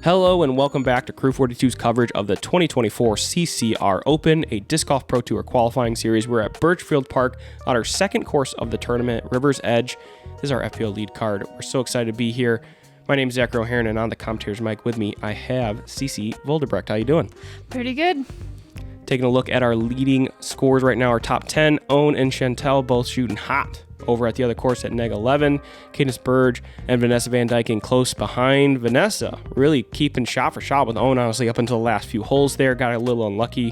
Hello and welcome back to Crew 42's coverage of the 2024 CCR Open, a Disc Golf Pro Tour qualifying series. We're at Burchfield Park on our second course of the tournament, River's Edge. This is our FPO lead card. We're so excited to be here. My name is Zachary, and on the commentator's mic with me, I have Ceci Voldebrecht. How you doing? Pretty good. Taking a look at our leading scores right now, our top 10, Ohn and Chantel both shooting hot over at the other course at neg 11. Cadence Burge and Vanessa Van Dyken close behind. Vanessa really keeping shot for shot with Ohn, honestly, up until the last few holes there. Got a little unlucky,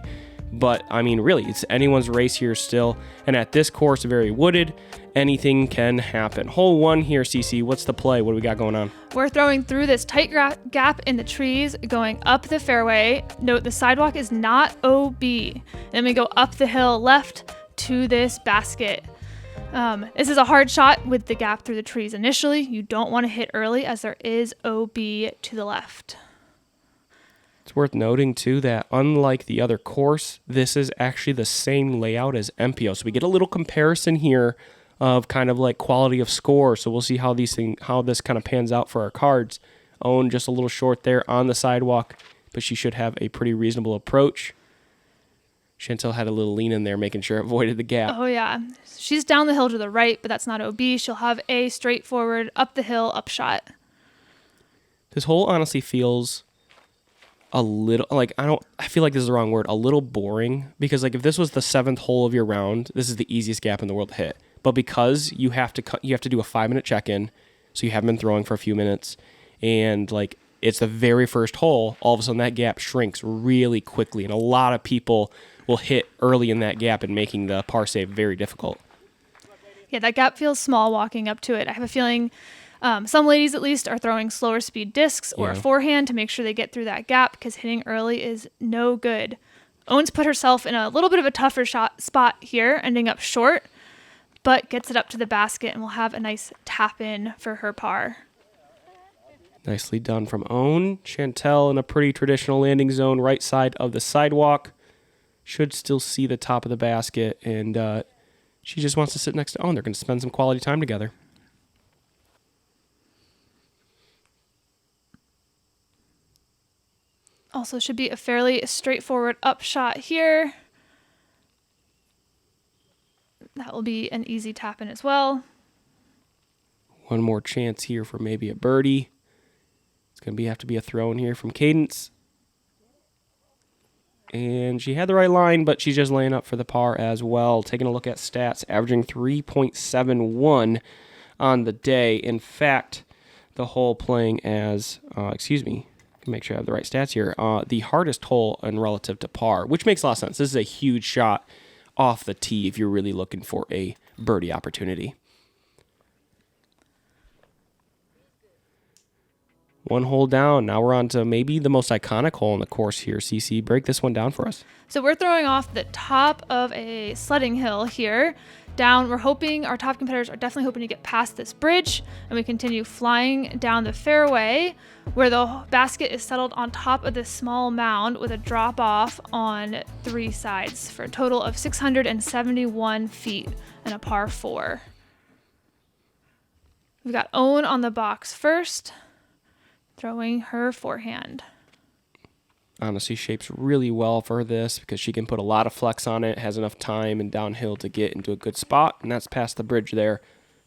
but I mean, really, it's anyone's race here still. And at this course, very wooded, anything can happen. Hole 1 here, Ceci, what's the play? What do we got going on? We're throwing through this tight gap in the trees, going up the fairway. Note the sidewalk is not OB. Then we go up the hill left to this basket. This is a hard shot with the gap through the trees initially. You don't want to hit early as there is OB to the left. It's worth noting, too, that unlike the other course, this is actually the same layout as FPO. So we get a little comparison here of kind of like quality of score. So we'll see how this kind of pans out for our cards. Ohn just a little short there on the sidewalk, but she should have a pretty reasonable approach. Chantel had a little lean in there, making sure it avoided the gap. Oh, yeah. She's down the hill to the right, but that's not OB. She'll have a straightforward up the hill up shot. This hole honestly feels a little like I feel like this is the wrong word, a little boring, because like if this was the 7th hole of your round, this is the easiest gap in the world to hit. But because you have to do a 5-minute check-in, so you haven't been throwing for a few minutes, and like it's the very first hole, all of a sudden that gap shrinks really quickly, and a lot of people will hit early in that gap and making the par save very difficult. Yeah, that gap feels small walking up to it. I have a feeling some ladies at least are throwing slower speed discs or a forehand to make sure they get through that gap, because hitting early is no good. Ohn's put herself in a little bit of a tougher spot here, ending up short, but gets it up to the basket and will have a nice tap in for her par. Nicely done from Ohn. Chantel in a pretty traditional landing zone, right side of the sidewalk. Should still see the top of the basket, and she just wants to sit next to Ohn. They're going to spend some quality time together. Also should be a fairly straightforward up shot here. That will be an easy tap in as well. One more chance here for maybe a birdie. It's going to have to be a throw in here from Cadence. And she had the right line, but she's just laying up for the par as well. Taking a look at stats, averaging 3.71 on the day. In fact, the hole playing as, make sure I have the right stats here, the hardest hole in relative to par, which makes a lot of sense. This is a huge shot off the tee if you're really looking for a birdie opportunity. One hole down. Now we're on to maybe the most iconic hole in the course here. Ceci, break this one down for us. So we're throwing off the top of a sledding hill here. Down, we're hoping, our top competitors are definitely hoping to get past this bridge, and we continue flying down the fairway where the basket is settled on top of this small mound with a drop off on 3 sides for a total of 671 feet and a par 4. We've got Ohn on the box first, throwing her forehand. Honestly, shapes really well for this because she can put a lot of flex on it, has enough time and downhill to get into a good spot, and that's past the bridge there.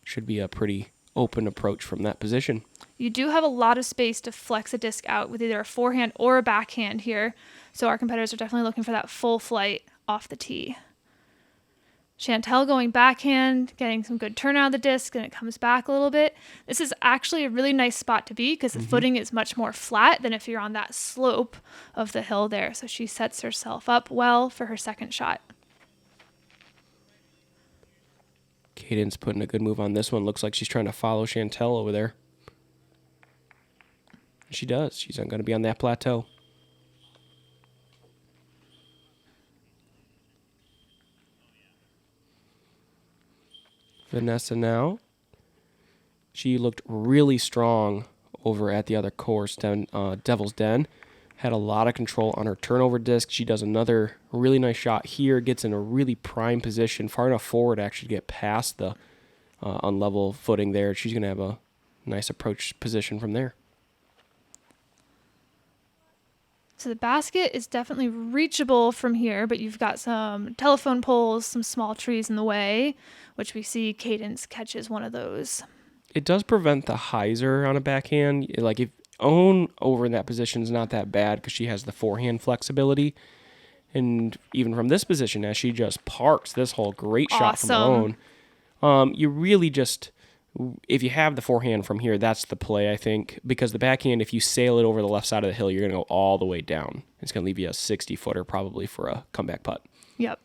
Should be a pretty open approach from that position. You do have a lot of space to flex a disc out with either a forehand or a backhand here, so our competitors are definitely looking for that full flight off the tee. Chantel going backhand, getting some good turn out of the disc, and it comes back a little bit. This is actually a really nice spot to be because the footing is much more flat than if you're on that slope of the hill there. So she sets herself up well for her second shot. Cadence putting a good move on this one. Looks like she's trying to follow Chantel over there. She does. She's going to be on that plateau. Vanessa now. She looked really strong over at the other course, Devil's Den. Had a lot of control on her turnover disc. She does another really nice shot here, gets in a really prime position, far enough forward to actually get past the unlevel footing there. She's going to have a nice approach position from there. So the basket is definitely reachable from here, but you've got some telephone poles, some small trees in the way, which we see Cadence catches one of those. It does prevent the hyzer on a backhand. Like if Ohn over in that position is not that bad because she has the forehand flexibility. And even from this position, as she just parks this hole, great shot from Ohn. You really just, if you have the forehand from here, that's the play, I think. Because the backhand, if you sail it over the left side of the hill, you're going to go all the way down. It's going to leave you a 60-footer probably for a comeback putt. Yep.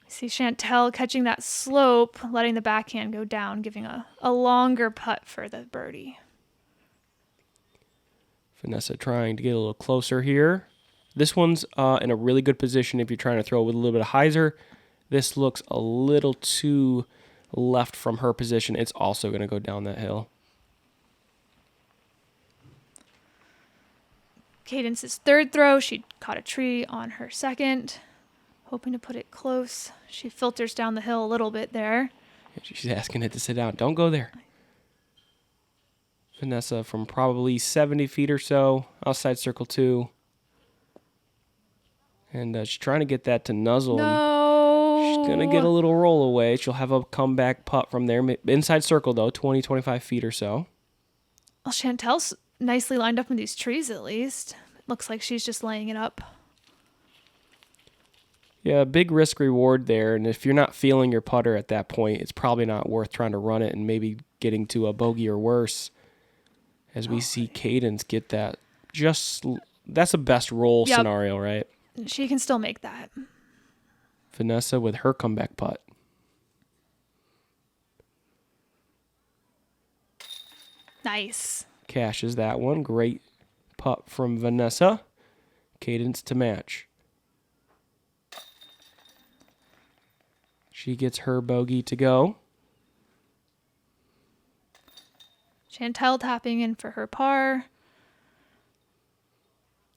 See Chantel catching that slope, letting the backhand go down, giving a longer putt for the birdie. Vanessa trying to get a little closer here. This one's in a really good position if you're trying to throw with a little bit of hyzer. This looks a little too left from her position. It's also going to go down that hill. Cadence's third throw, she caught a tree on her second, hoping to put it close. She filters down the hill a little bit there. She's asking it to sit down. Don't go there. Vanessa from probably 70 feet or so, outside circle 2. And she's trying to get that to nuzzle. No. She's going to get a little roll away. She'll have a comeback putt from there. Inside circle, though, 20, 25 feet or so. Well, Chantel's nicely lined up in these trees, at least. It looks like she's just laying it up. Yeah, big risk reward there. And if you're not feeling your putter at that point, it's probably not worth trying to run it and maybe getting to a bogey or worse. As we see Cadence get that. That's a best roll scenario, right? She can still make that. Vanessa with her comeback putt. Nice. Cashes that one. Great putt from Vanessa. Cadence to match. She gets her bogey to go. Chantel tapping in for her par.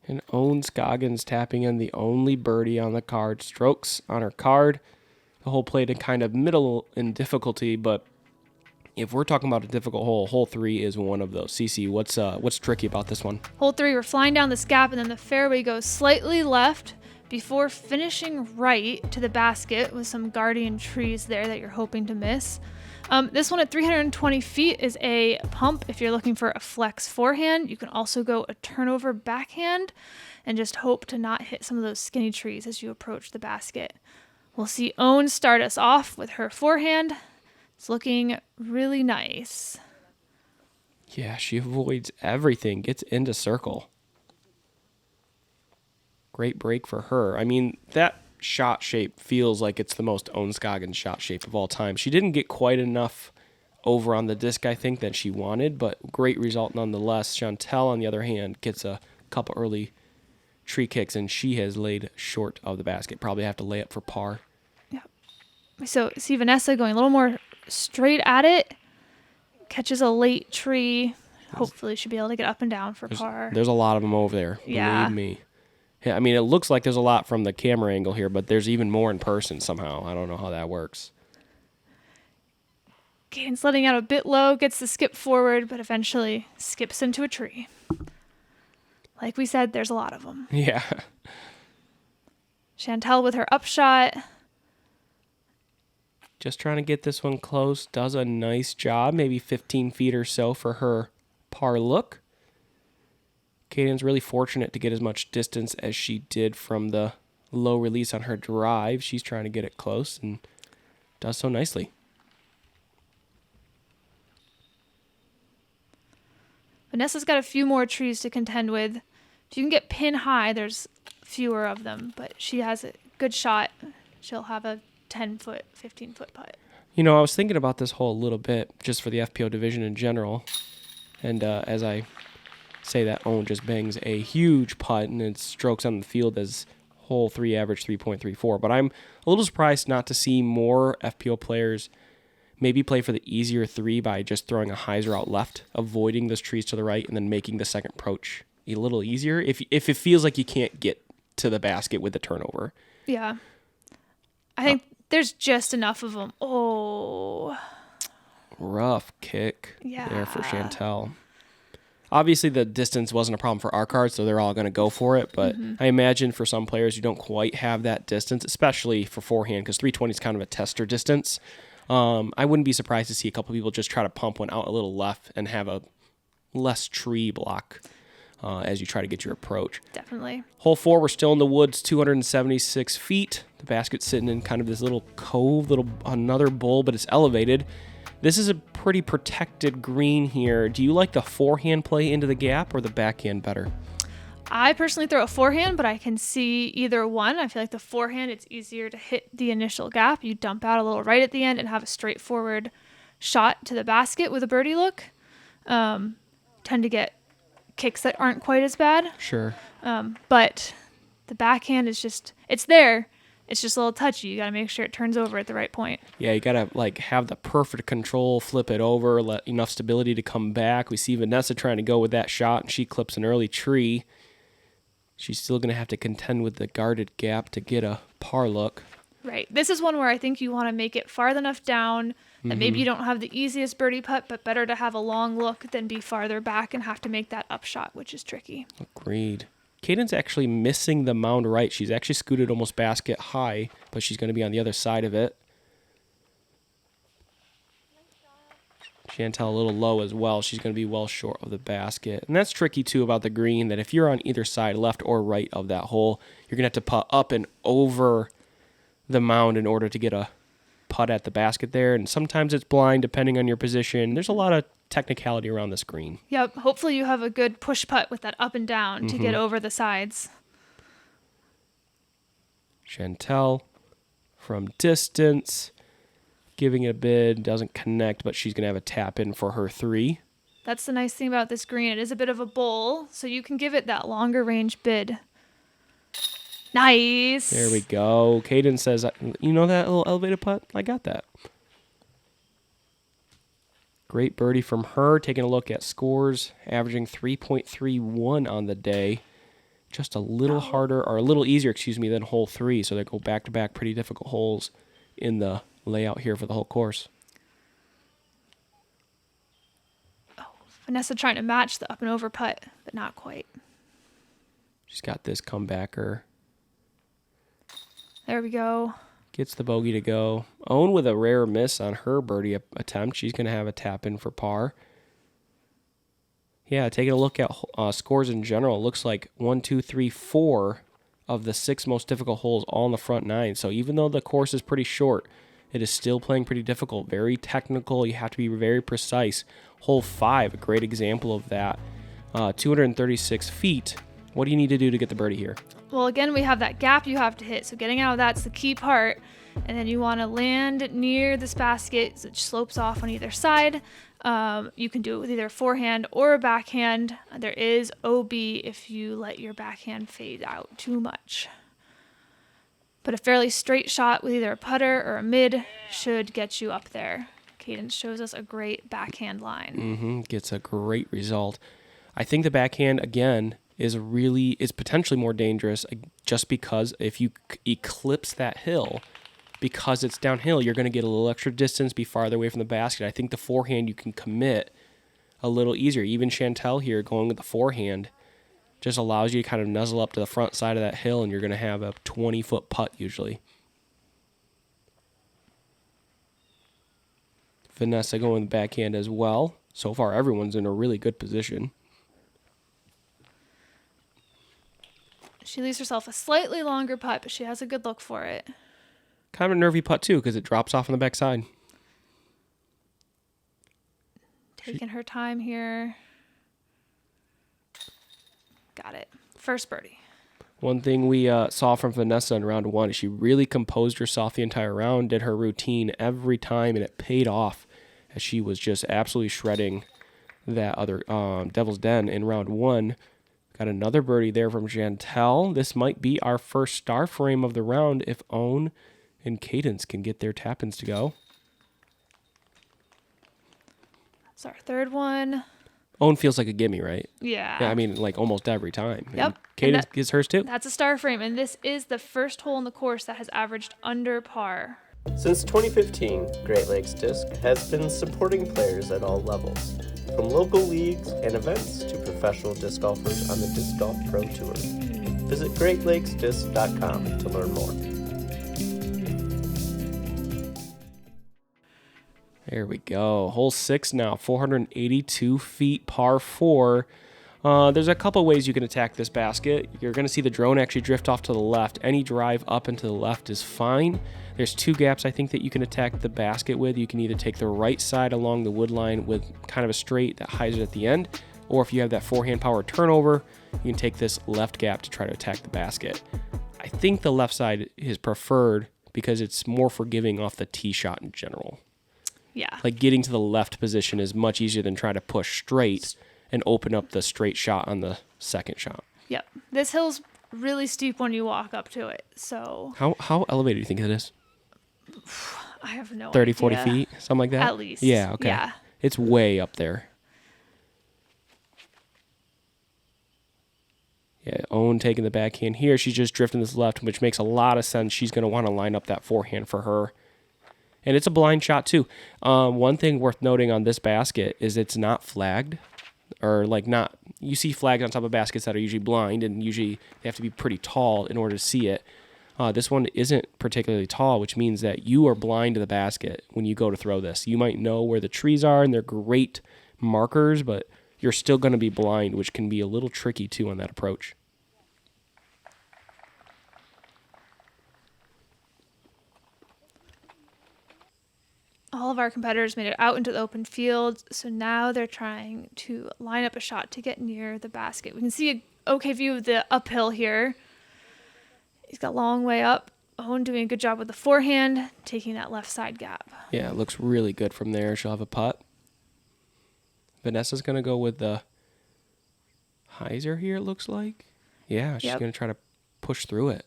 And Ohn Scoggins tapping in the only birdie on the card. Strokes on her card. The hole played in kind of middle in difficulty, but if we're talking about a difficult hole, hole 3 is one of those. Ceci, what's tricky about this one? Hole 3, we're flying down this gap, and then the fairway goes slightly left before finishing right to the basket with some guardian trees there that you're hoping to miss. This one at 320 feet is a pump if you're looking for a flex forehand. You can also go a turnover backhand and just hope to not hit some of those skinny trees as you approach the basket. We'll see Ohn start us off with her forehand. It's looking really nice. Yeah, she avoids everything, gets into circle. Great break for her. I mean, that shot shape feels like it's the most Ohn Scoggins shot shape of all time. She didn't get quite enough over on the disc, I think, that she wanted, but great result nonetheless. Chantel, on the other hand, gets a couple early tree kicks, and she has laid short of the basket. Probably have to lay up for par. Yeah. So see Vanessa going a little more straight at it. Catches a late tree. Hopefully she'll be able to get up and down for par. There's a lot of them over there. Yeah. Believe me. Yeah, I mean, it looks like there's a lot from the camera angle here, but there's even more in person somehow. I don't know how that works. Cadence letting out a bit low, gets the skip forward, but eventually skips into a tree. Like we said, there's a lot of them. Yeah. Chantel with her upshot. Just trying to get this one close. Does a nice job. Maybe 15 feet or so for her par look. Cadence really fortunate to get as much distance as she did from the low release on her drive. She's trying to get it close and does so nicely. Vanessa's got a few more trees to contend with. If you can get pin high, there's fewer of them, but she has a good shot. She'll have a 10-foot, 15-foot putt. You know, I was thinking about this hole a little bit just for the FPO division in general. And as I say that, Ohn just bangs a huge putt, and its strokes on the field as hole 3 average 3.34. But I'm a little surprised not to see more FPO players maybe play for the easier 3 by just throwing a hyzer out left, avoiding those trees to the right, and then making the second approach a little easier if it feels like you can't get to the basket with the turnover. Yeah. I think there's just enough of them. Oh. Rough kick Yeah. there for Chantel. Obviously, the distance wasn't a problem for our cards, so they're all going to go for it. But I imagine for some players, you don't quite have that distance, especially for forehand, because 320 is kind of a tester distance. I wouldn't be surprised to see a couple people just try to pump one out a little left and have a less tree block as you try to get your approach. Definitely. Hole 4, we're still in the woods, 276 feet. The basket's sitting in kind of this little cove, another bowl, but it's elevated. This is a pretty protected green here. Do you like the forehand play into the gap or the backhand better? I personally throw a forehand, but I can see either one. I feel like the forehand, it's easier to hit the initial gap. You dump out a little right at the end and have a straightforward shot to the basket with a birdie look. Tend to get kicks that aren't quite as bad. Sure. But the backhand is just, it's there. It's just a little touchy. You got to make sure it turns over at the right point. Yeah, you got to have the perfect control, flip it over, let enough stability to come back. We see Vanessa trying to go with that shot, and she clips an early tree. She's still going to have to contend with the guarded gap to get a par look. Right. This is one where I think you want to make it far enough down that maybe you don't have the easiest birdie putt, but better to have a long look than be farther back and have to make that upshot, which is tricky. Agreed. Cadence actually missing the mound right. She's actually scooted almost basket high, but she's going to be on the other side of it. Chantel a little low as well. She's going to be well short of the basket. And that's tricky, too, about the green, that if you're on either side, left or right of that hole, you're going to have to putt up and over the mound in order to get a putt at the basket there. And sometimes it's blind, depending on your position. There's a lot of technicality around this green. Yep. Hopefully you have a good push putt with that up and down to get over the sides. Chantel from distance, giving it a bid, doesn't connect, but she's going to have a tap in for her 3. That's the nice thing about this green. It is a bit of a bowl, so you can give it that longer range bid. Nice. There we go. Cadence says, you know that little elevated putt? I got that. Great birdie from her. Taking a look at scores, averaging 3.31 on the day. Just a little harder, or a little easier, than hole 3. So they go back-to-back pretty difficult holes in the layout here for the whole course. Vanessa trying to match the up and over putt, but not quite. She's got this comebacker. There we go. Gets the bogey to go. Ohn with a rare miss on her birdie attempt. She's going to have a tap in for par. Yeah, taking a look at scores in general, it looks like 1, 2, 3, 4 of the 6 most difficult holes all in the front 9. So even though the course is pretty short, it is still playing pretty difficult. Very technical. You have to be very precise. Hole 5, a great example of that. 236 feet. What do you need to do to get the birdie here? Well, again, we have that gap you have to hit. So getting out of that's the key part. And then you want to land near this basket, so it slopes off on either side. You can do it with either a forehand or a backhand. There is OB if you let your backhand fade out too much. But a fairly straight shot with either a putter or a mid should get you up there. Cadence shows us a great backhand line. Gets a great result. I think the backhand, again, is potentially more dangerous just because if you eclipse that hill, because it's downhill, you're going to get a little extra distance, be farther away from the basket. I think the forehand you can commit a little easier. Even Chantel here going with the forehand just allows you to kind of nuzzle up to the front side of that hill, and you're going to have a 20-foot putt usually. Vanessa going with the backhand as well. So far, everyone's in a really good position. She leaves herself a slightly longer putt, but she has a good look for it. Kind of a nervy putt, too, because it drops off on the backside. Taking her time here. Got it. First birdie. One thing we saw from Vanessa in round 1 is she really composed herself the entire round, did her routine every time, and it paid off as she was just absolutely shredding that other Devil's Den in round 1. Got another birdie there from Chantel. This might be our first star frame of the round if Ohn and Cadence can get their tap-ins to go. That's our third one. Ohn feels like a gimme, right? Yeah. I mean, like almost every time. Yep. And Cadence gets hers too? That's a star frame, and this is the first hole in the course that has averaged under par. Since 2015, Great Lakes Disc has been supporting players at all levels, from local leagues and events to professional disc golfers on the Disc Golf Pro Tour. Visit greatlakesdisc.com to learn more. There we go. Hole 6 now, 482 feet, par 4. There's a couple ways you can attack this basket. You're going to see the drone actually drift off to the left. Any drive up and to the left is fine. There's 2 gaps I think that you can attack the basket with. You can either take the right side along the wood line with kind of a straight that hides it at the end, or if you have that forehand power turnover, you can take this left gap to try to attack the basket. I think the left side is preferred because it's more forgiving off the tee shot in general. Yeah. Like getting to the left position is much easier than trying to push straight and open up the straight shot on the second shot. Yep. This hill's really steep when you walk up to it. So How elevated do you think it is? I have no 30, idea. 40 feet? Something like that? At least. Yeah, okay. Yeah. It's way up there. Yeah, Ohn taking the backhand here. She's just drifting this left, which makes a lot of sense. She's going to want to line up that forehand for her. And it's a blind shot, too. One thing worth noting on this basket is it's not flagged. Or, like, not... You see flags on top of baskets that are usually blind, and usually they have to be pretty tall in order to see it. This one isn't particularly tall, which means that you are blind to the basket when you go to throw this. You might know where the trees are, and they're great markers, but you're still going to be blind, which can be a little tricky, too, on that approach. All of our competitors made it out into the open field, so now they're trying to line up a shot to get near the basket. We can see an okay view of the uphill here. He's got a long way up. Ohn doing a good job with the forehand, taking that left side gap. Yeah, it looks really good from there. She'll have a putt. Vanessa's going to go with the hyzer here, it looks like. Yeah, she's going to try to push through it.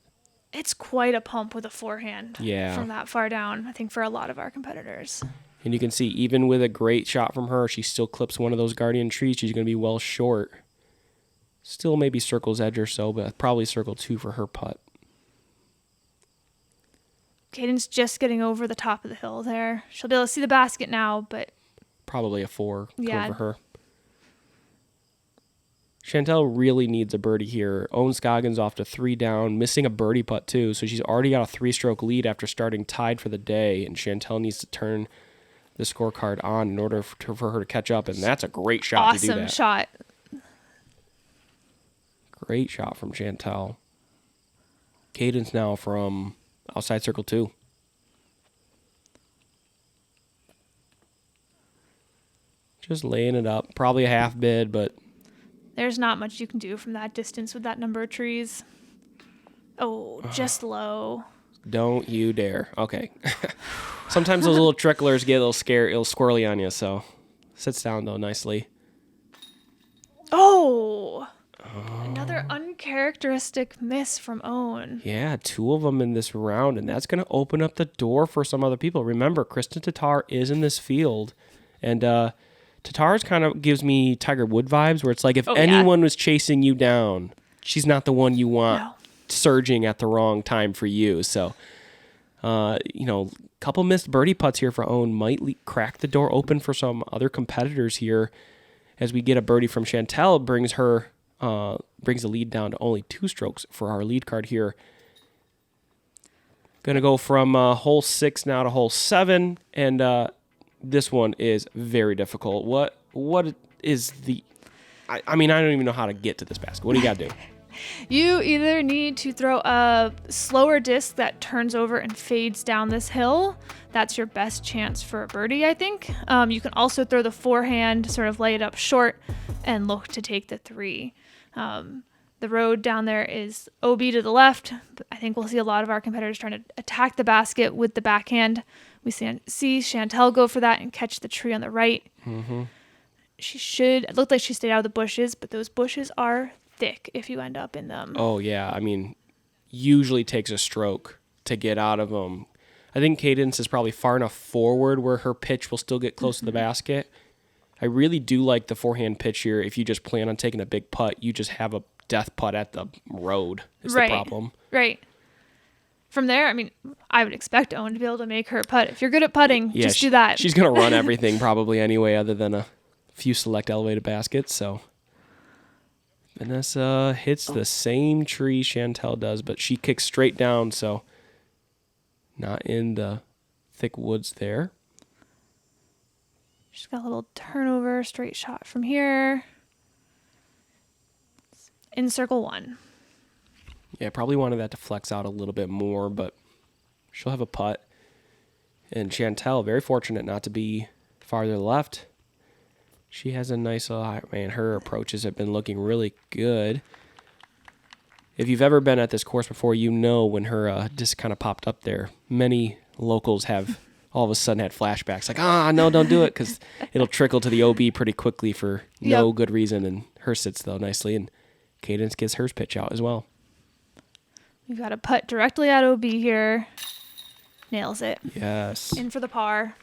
It's quite a pump with a forehand from that far down, I think, for a lot of our competitors. And you can see, even with a great shot from her, she still clips one of those guardian trees. She's going to be well short. Still maybe circle's edge or so, but probably circle 2 for her putt. Cadence just getting over the top of the hill there. She'll be able to see the basket now, but... Probably a 4 for her. Chantel really needs a birdie here. Ohn Scoggins off to 3 down, missing a birdie putt too, so she's already got a 3-stroke lead after starting tied for the day, and Chantel needs to turn the scorecard on in order for her to catch up, and that's a great shot to do that. Awesome shot. Great shot from Chantel. Cadence now from outside circle 2. Just laying it up. Probably a half bid, but... There's not much you can do from that distance with that number of trees. Oh, just low. Don't you dare. Okay. Sometimes those little tricklers get a little squirrely on you, so sits down, though, nicely. Oh! Another uncharacteristic miss from Ohn. Yeah, 2 of them in this round, and that's going to open up the door for some other people. Remember, Kristen Tatar is in this field, and Tatar's kind of gives me Tiger Wood vibes, where it's like if anyone was chasing you down, she's not the one you want surging at the wrong time for you. So, couple missed birdie putts here for Ohn might crack the door open for some other competitors here. As we get a birdie from Chantel, brings the lead down to only 2 strokes for our lead card here. Gonna go from hole 6 now to hole 7, and this one is very difficult. What is the... I mean, I don't even know how to get to this basket. What do you got to do? You either need to throw a slower disc that turns over and fades down this hill. That's your best chance for a birdie, I think. You can also throw the forehand, sort of lay it up short, and look to take the 3. The road down there is OB to the left. But I think we'll see a lot of our competitors trying to attack the basket with the backhand. We see Chantel go for that and catch the tree on the right. Mm-hmm. It looked like she stayed out of the bushes, but those bushes are thick if you end up in them. Oh, yeah. I mean, usually takes a stroke to get out of them. I think Cadence is probably far enough forward where her pitch will still get close to the basket. I really do like the forehand pitch here. If you just plan on taking a big putt, you just have a death putt at the road is the problem. Right. From there, I mean, I would expect Ohn to be able to make her putt. If you're good at putting, just do that. She's going to run everything probably anyway, other than a few select elevated baskets. So Vanessa hits the same tree Chantel does, but she kicks straight down, so not in the thick woods there. She's got a little turnover, straight shot from here. In circle 1. Yeah, probably wanted that to flex out a little bit more, but she'll have a putt. And Chantel, very fortunate not to be farther left. She has a nice, man, her approaches have been looking really good. If you've ever been at this course before, you know when her disc kind of popped up there. Many locals have all of a sudden had flashbacks, like, no, don't do it, because it'll trickle to the OB pretty quickly for no good reason. And her sits, though, nicely, and Cadence gets hers pitch out as well. We've got a putt directly at OB here. Nails it. Yes. In for the par.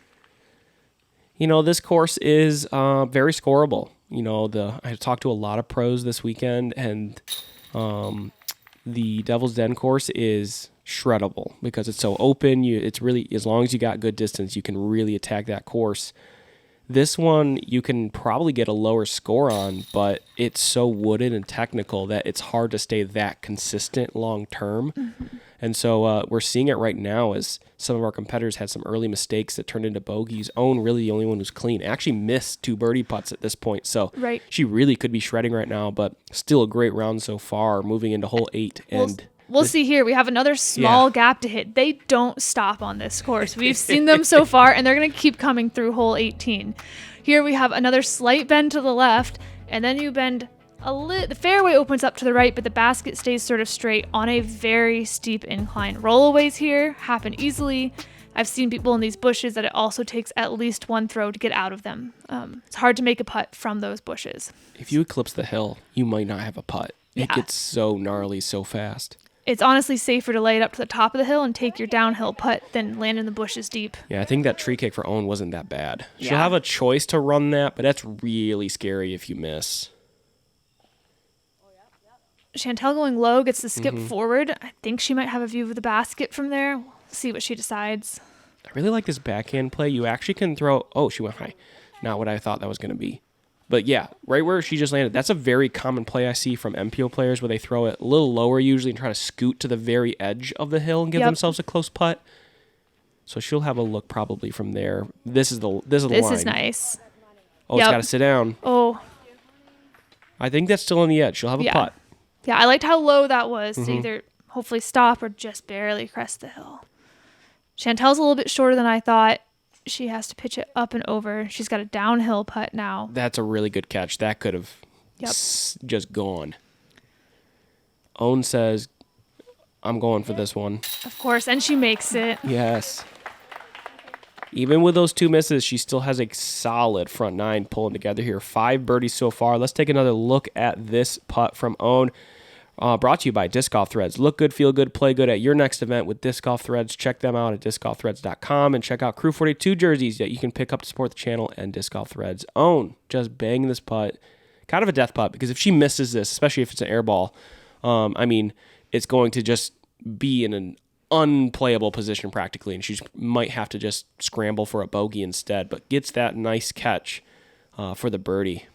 You know, this course is very scoreable. You know, I talked to a lot of pros this weekend, and the Devil's Den course is shreddable because it's so open. It's really, as long as you got good distance, you can really attack that course. This one, you can probably get a lower score on, but it's so wooded and technical that it's hard to stay that consistent long term. Mm-hmm. And so we're seeing it right now as some of our competitors had some early mistakes that turned into bogeys. Ohn really the only one who's clean. Actually missed 2 birdie putts at this point. So she really could be shredding right now, but still a great round so far, moving into hole 8. We'll see here. We have another small gap to hit. They don't stop on this course. We've seen them so far, and they're going to keep coming through hole 18. Here we have another slight bend to the left, and then you bend the fairway opens up to the right, but the basket stays sort of straight on a very steep incline. Rollaways here happen easily. I've seen people in these bushes that it also takes at least 1 throw to get out of them. It's hard to make a putt from those bushes. If you eclipse the hill, you might not have a putt. It gets so gnarly so fast. It's honestly safer to lay it up to the top of the hill and take your downhill putt than land in the bushes deep. Yeah, I think that tree kick for Ohn wasn't that bad. She'll have a choice to run that, but that's really scary if you miss. Chantel going low gets the skip forward. I think she might have a view of the basket from there. We'll see what she decides. I really like this backhand play. You actually can throw... Oh, she went high. Not what I thought that was going to be. But yeah, right where she just landed. That's a very common play I see from MPO players where they throw it a little lower usually and try to scoot to the very edge of the hill and give themselves a close putt. So she'll have a look probably from there. This is the line. This is nice. Oh, it's got to sit down. Oh. I think that's still on the edge. She'll have a putt. Yeah, I liked how low that was to either hopefully stop or just barely crest the hill. Chantel's a little bit shorter than I thought. She has to pitch it up and over. She's got a downhill putt now. That's a really good catch. That could have just gone. Ohn says, I'm going for this one. Of course, and she makes it. Yes. Even with those 2 misses, she still has a solid front 9 pulling together here. 5 birdies so far. Let's take another look at this putt from Ohn. Brought to you by Disc Golf Threads. Look good, feel good, play good at your next event with Disc Golf Threads. Check them out at discgolfthreads.com and check out Crew 42 jerseys that you can pick up to support the channel and Disc Golf Threads. Ohn just banging this putt. Kind of a death putt because if she misses this, especially if it's an air ball, it's going to just be in an unplayable position practically, and she might have to just scramble for a bogey instead, but gets that nice catch for the birdie.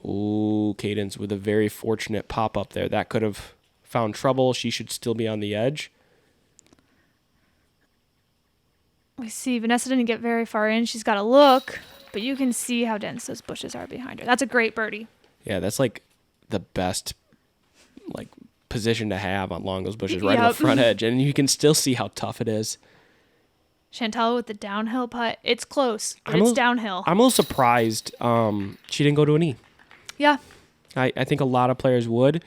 Ooh, Cadence with a very fortunate pop-up there. That could have found trouble. She should still be on the edge. We see Vanessa didn't get very far in. She's got to look, but you can see how dense those bushes are behind her. That's a great birdie. Yeah, that's like the best position to have along those bushes right on the front edge, and you can still see how tough it is. Chantel with the downhill putt. It's close, but it's downhill. I'm a little surprised she didn't go to an E. Yeah. I think a lot of players would.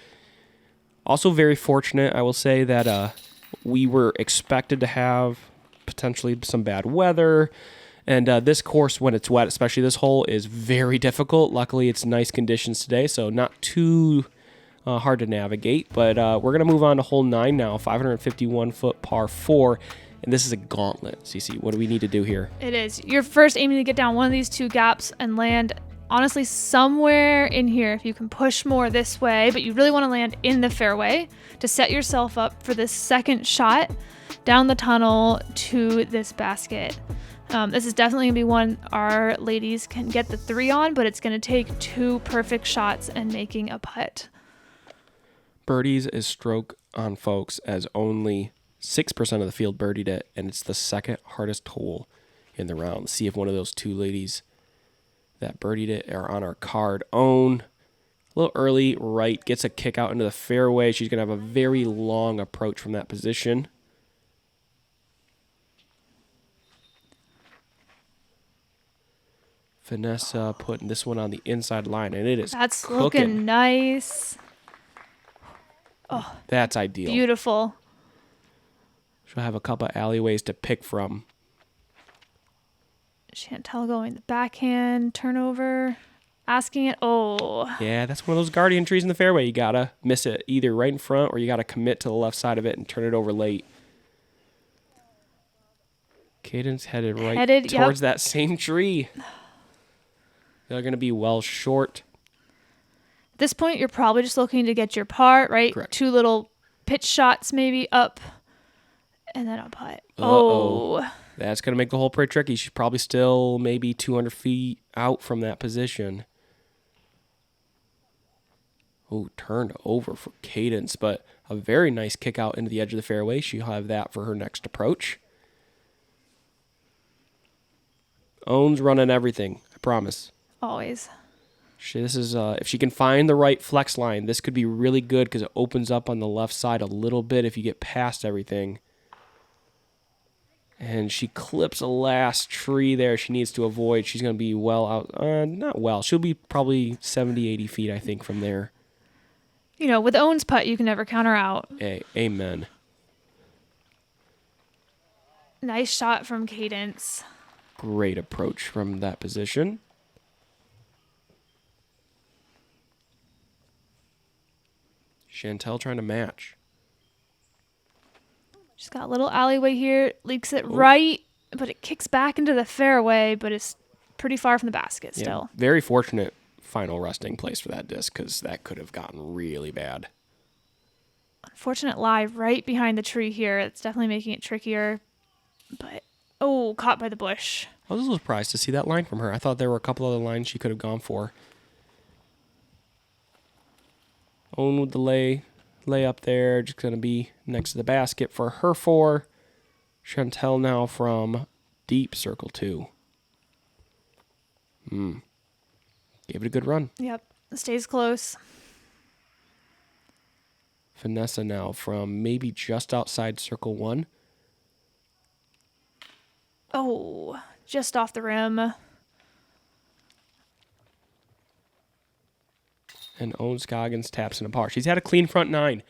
Also very fortunate, I will say, that we were expected to have potentially some bad weather. And this course, when it's wet, especially this hole, is very difficult. Luckily, it's nice conditions today, so not too hard to navigate. But we're going to move on to hole 9 now, 551-foot par 4. And this is a gauntlet, Ceci. What do we need to do here? It is. You're first aiming to get down one of these 2 gaps and land honestly somewhere in here, if you can push more this way, but you really want to land in the fairway to set yourself up for this second shot down the tunnel to this basket. This is definitely going to be one our ladies can get the 3 on, but it's going to take 2 perfect shots and making a putt. Birdies is stroke on folks, as only 6% of the field birdied it, and it's the second hardest hole in the round. See if one of those 2 ladies that birdied it are on our card. Ohn, a little early right, gets a kick out into the fairway. She's going to have a very long approach from that position. Vanessa putting this one on the inside line, and it is That's cooking. looking nice. Oh, that's ideal. Beautiful. She'll have a couple of alleyways to pick from. Chantel going the backhand, turnover, asking it. Oh. Yeah, that's one of those guardian trees in the fairway. You got to miss it either right in front or you got to commit to the left side of it and turn it over late. Cadence headed towards that same tree. They're going to be well short. At this point, you're probably just looking to get your par, right? Correct. 2 little pitch shots maybe up and then a putt. Uh-oh. Oh. That's going to make the hole pretty tricky. She's probably still maybe 200 feet out from that position. Oh, turned over for Cadence, but a very nice kick out into the edge of the fairway. She'll have that for her next approach. Ohn's running everything, I promise. Always. This is if she can find the right flex line, this could be really good because it opens up on the left side a little bit if you get past everything. And she clips a last tree there she needs to avoid. She's going to be well out. Not well. She'll be probably 70, 80 feet, I think, from there. You know, with Ohn's putt, you can never count her out. Hey, amen. Nice shot from Cadence. Great approach from that position. Chantel trying to match. She's got a little alleyway here, leaks it right, but it kicks back into the fairway, but it's pretty far from the basket still. Yeah, very fortunate final resting place for that disc because that could have gotten really bad. Unfortunate lie right behind the tree here. It's definitely making it trickier, but caught by the bush. I was a little surprised to see that line from her. I thought there were a couple other lines she could have gone for. Ohn with the lay up there, just going to be next to the basket for her 4. Chantel now from deep circle 2. Gave it a good run. Yep, stays close. Vanessa now from maybe just outside circle 1. Oh, just off the rim. And Ohn Scoggins taps in a par. She's had a clean front 9,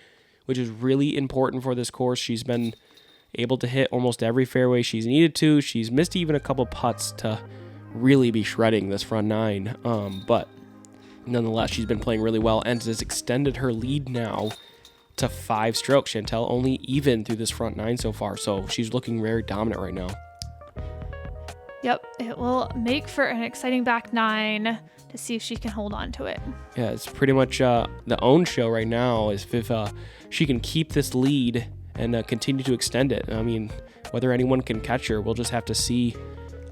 which is really important for this course. She's been able to hit almost every fairway she's needed to. She's missed even a couple putts to really be shredding this front 9. But nonetheless, she's been playing really well and has extended her lead now to 5 strokes. Chantel only even through this front 9 so far, so she's looking very dominant right now. Yep, it will make for an exciting back 9 to see if she can hold on to it. Yeah, it's pretty much the Ohn show right now is if she can keep this lead and continue to extend it. I mean, whether anyone can catch her, we'll just have to see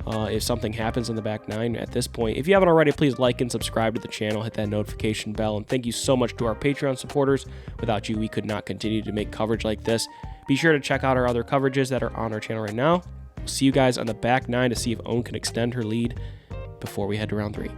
if something happens in the back 9 at this point. If you haven't already, please like and subscribe to the channel, hit that notification bell, and thank you so much to our Patreon supporters. Without you, we could not continue to make coverage like this. Be sure to check out our other coverages that are on our channel right now. We'll see you guys on the back 9 to see if Ohn can extend her lead before we head to round 3.